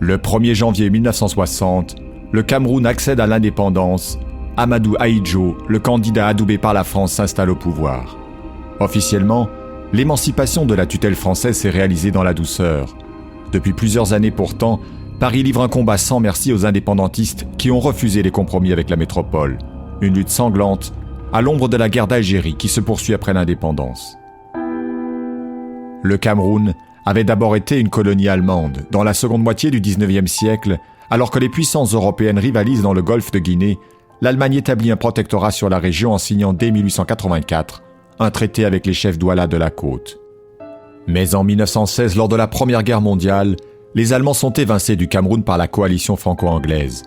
Le 1er janvier 1960, le Cameroun accède à l'indépendance. Amadou Ahidjo, le candidat adoubé par la France, s'installe au pouvoir. Officiellement, l'émancipation de la tutelle française s'est réalisée dans la douceur. Depuis plusieurs années pourtant, Paris livre un combat sans merci aux indépendantistes qui ont refusé les compromis avec la métropole. Une lutte sanglante à l'ombre de la guerre d'Algérie qui se poursuit après l'indépendance. Le Cameroun avait d'abord été une colonie allemande. Dans la seconde moitié du XIXe siècle, alors que les puissances européennes rivalisent dans le golfe de Guinée, l'Allemagne établit un protectorat sur la région en signant dès 1884 un traité avec les chefs douala de la côte. Mais en 1916, lors de la Première Guerre mondiale, les Allemands sont évincés du Cameroun par la coalition franco-anglaise.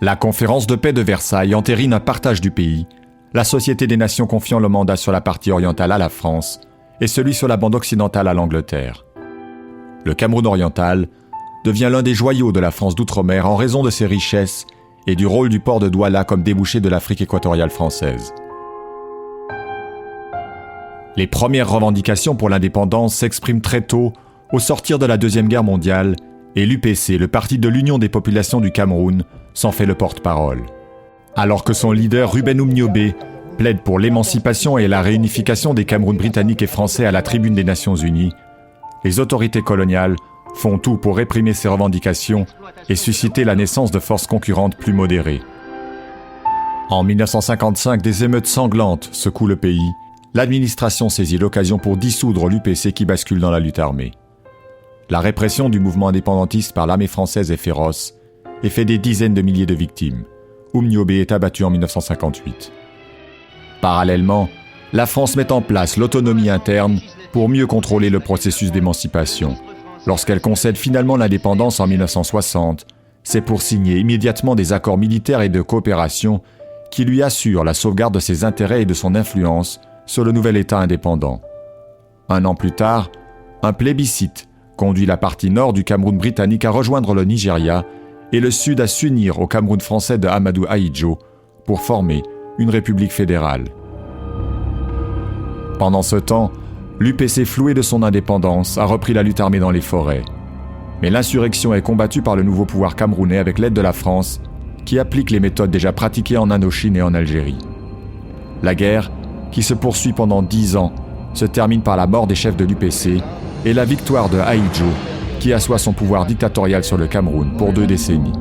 La conférence de paix de Versailles entérine un partage du pays, la Société des Nations confiant le mandat sur la partie orientale à la France et celui sur la bande occidentale à l'Angleterre. Le Cameroun oriental devient l'un des joyaux de la France d'outre-mer en raison de ses richesses et du rôle du port de Douala comme débouché de l'Afrique équatoriale française. Les premières revendications pour l'indépendance s'expriment très tôt, au sortir de la Deuxième Guerre mondiale, et l'UPC, le parti de l'Union des populations du Cameroun, s'en fait le porte-parole. Alors que son leader Ruben Oumniobé plaide pour l'émancipation et la réunification des Camerouns britanniques et français à la tribune des Nations Unies, les autorités coloniales font tout pour réprimer ces revendications et susciter la naissance de forces concurrentes plus modérées. En 1955, des émeutes sanglantes secouent le pays. L'administration saisit l'occasion pour dissoudre l'UPC qui bascule dans la lutte armée. La répression du mouvement indépendantiste par l'armée française est féroce et fait des dizaines de milliers de victimes. Oumniobé est abattu en 1958. Parallèlement, la France met en place l'autonomie interne pour mieux contrôler le processus d'émancipation. Lorsqu'elle concède finalement l'indépendance en 1960, c'est pour signer immédiatement des accords militaires et de coopération qui lui assurent la sauvegarde de ses intérêts et de son influence sur le nouvel État indépendant. Un an plus tard, un plébiscite conduit la partie nord du Cameroun britannique à rejoindre le Nigeria et le sud à s'unir au Cameroun français de Amadou Ahidjo pour former une république fédérale. Pendant ce temps, l'UPC floué de son indépendance a repris la lutte armée dans les forêts. Mais l'insurrection est combattue par le nouveau pouvoir camerounais avec l'aide de la France, qui applique les méthodes déjà pratiquées en Indochine et en Algérie. La guerre, qui se poursuit pendant 10 ans, se termine par la mort des chefs de l'UPC et la victoire de Ahidjo, qui assoit son pouvoir dictatorial sur le Cameroun pour 2 décennies.